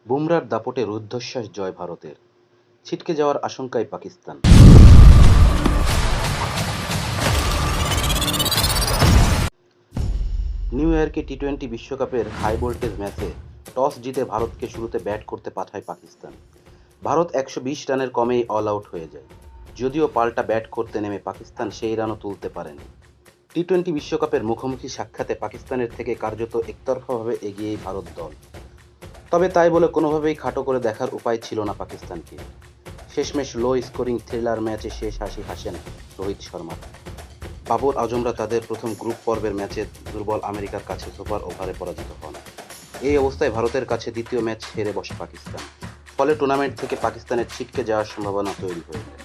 বুমরার দাপটে রুদ্ধশ্বাস জয় ভারতের, ছিটকে যাওয়ার আশঙ্কায় পাকিস্তান। নিউ ইয়র্কে টি-20 বিশ্বকাপের হাই ভোল্টেজ ম্যাচে টস জিতে ভারতকে শুরুতে ব্যাট করতে পাঠায় পাকিস্তান। ভারত ১২০ রানের কমেই অল আউট হয়ে যায়। যদিও পাল্টা ব্যাট করতে নেমে পাকিস্তান সেই রানও তুলতে পারেনি। টি-20 বিশ্বকাপের মুখোমুখি সাক্ষাতে পাকিস্তানের থেকে কার্যত একতরফাভাবে এগিয়েই ভারত দল। তবে তাই বলে কোনোভাবেই খাটো করে দেখার উপায় ছিল না পাকিস্তানকে। শেষমেশ লো স্কোরিং থ্রিলার ম্যাচে শেষ হাসি হাসেন রোহিত শর্মা। বাবর আজমরা তাদের প্রথম গ্রুপ পর্বের ম্যাচে দুর্বল আমেরিকার কাছে সুপার ওভারে পরাজিত হন। এই অবস্থায় ভারতের কাছে দ্বিতীয় ম্যাচ হেরে বসে পাকিস্তান। ফলে টুর্নামেন্ট থেকে পাকিস্তানের ছিটকে যাওয়ার সম্ভাবনা তৈরি হয়ে যায়।